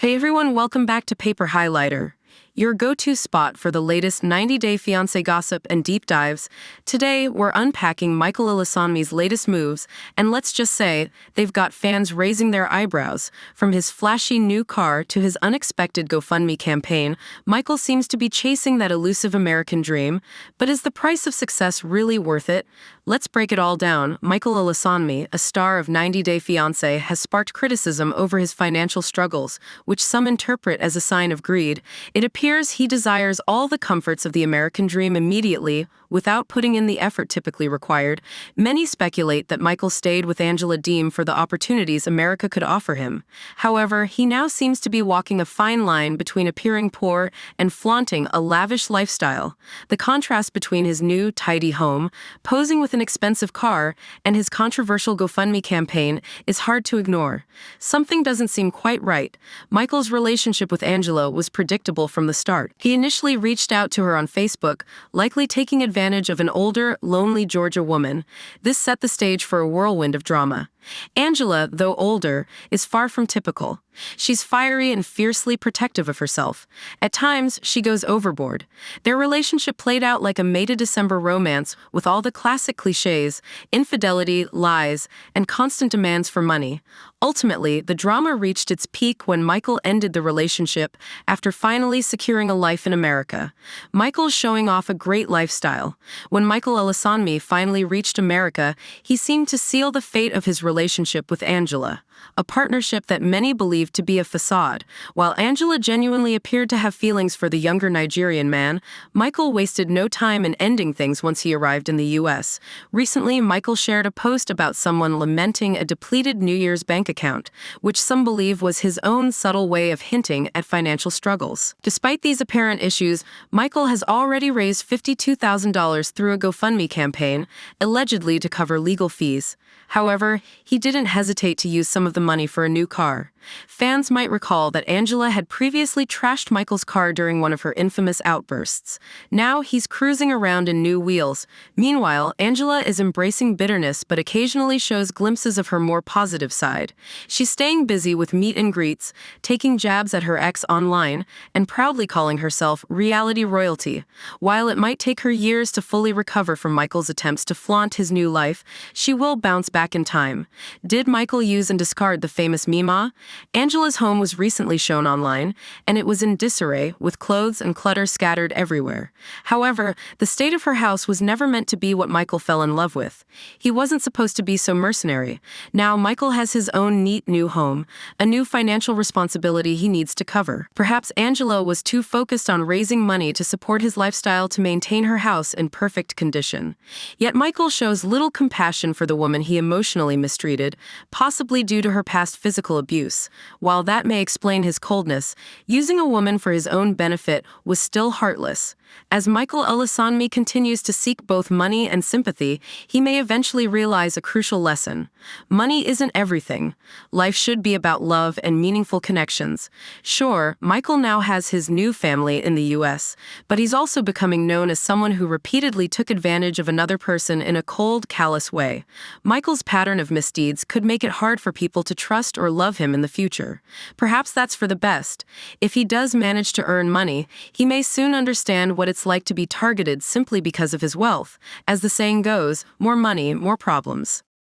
Hey everyone, welcome back to Paper Highlighter, your go-to spot for the latest 90-day fiancé gossip and deep dives. Today, we're unpacking Michael Ilesanmi's latest moves, and let's just say, they've got fans raising their eyebrows. From his flashy new car to his unexpected GoFundMe campaign, Michael seems to be chasing that elusive American dream. But is the price of success really worth it? Let's break it all down. Michael Ilesanmi, a star of 90 Day Fiancé, has sparked criticism over his financial struggles, which some interpret as a sign of greed. It appears he desires all the comforts of the American dream immediately, without putting in the effort typically required. Many speculate that Michael stayed with Angela Deem for the opportunities America could offer him. However, he now seems to be walking a fine line between appearing poor and flaunting a lavish lifestyle. The contrast between his new, tidy home, posing with an expensive car, and his controversial GoFundMe campaign is hard to ignore. Something doesn't seem quite right. Michael's relationship with Angela was predictable from the start. He initially reached out to her on Facebook, likely taking advantage of an older, lonely Georgia woman. This set the stage for a whirlwind of drama. Angela, though older, is far from typical. She's fiery and fiercely protective of herself. At times, she goes overboard. Their relationship played out like a May to December romance with all the classic cliches, infidelity, lies, and constant demands for money. Ultimately, the drama reached its peak when Michael ended the relationship after finally securing a life in America. Michael's showing off a great lifestyle. When Michael Ilesanmi finally reached America, he seemed to seal the fate of his relationship with Angela, a partnership that many believed to be a facade. While Angela genuinely appeared to have feelings for the younger Nigerian man, Michael wasted no time in ending things once he arrived in the U.S. Recently, Michael shared a post about someone lamenting a depleted New Year's bank account, which some believe was his own subtle way of hinting at financial struggles. Despite these apparent issues, Michael has already raised $52,000 through a GoFundMe campaign, allegedly to cover legal fees. However, he didn't hesitate to use some of the money for a new car. Fans might recall that Angela had previously trashed Michael's car during one of her infamous outbursts. Now he's cruising around in new wheels. Meanwhile, Angela is embracing bitterness but occasionally shows glimpses of her more positive side. She's staying busy with meet and greets, taking jabs at her ex online, and proudly calling herself reality royalty. While it might take her years to fully recover from Michael's attempts to flaunt his new life, she will bounce back in time. Did Michael use and discard the famous Mima? Angela's home was recently shown online, and it was in disarray, with clothes and clutter scattered everywhere. However, the state of her house was never meant to be what Michael fell in love with. He wasn't supposed to be so mercenary. Now Michael has his own neat new home, a new financial responsibility he needs to cover. Perhaps Angela was too focused on raising money to support his lifestyle to maintain her house in perfect condition. Yet Michael shows little compassion for the woman he emotionally mistreated, possibly due to her past physical abuse. While that may explain his coldness, using a woman for his own benefit was still heartless. As Michael Ilesanmi continues to seek both money and sympathy, he may eventually realize a crucial lesson. Money isn't everything. Life should be about love and meaningful connections. Sure, Michael now has his new family in the U.S., but he's also becoming known as someone who repeatedly took advantage of another person in a cold, callous way. Michael's pattern of misdeeds could make it hard for people to trust or love him in the future. Perhaps that's for the best. If he does manage to earn money, he may soon understand what it's like to be targeted simply because of his wealth. As the saying goes, more money, more problems.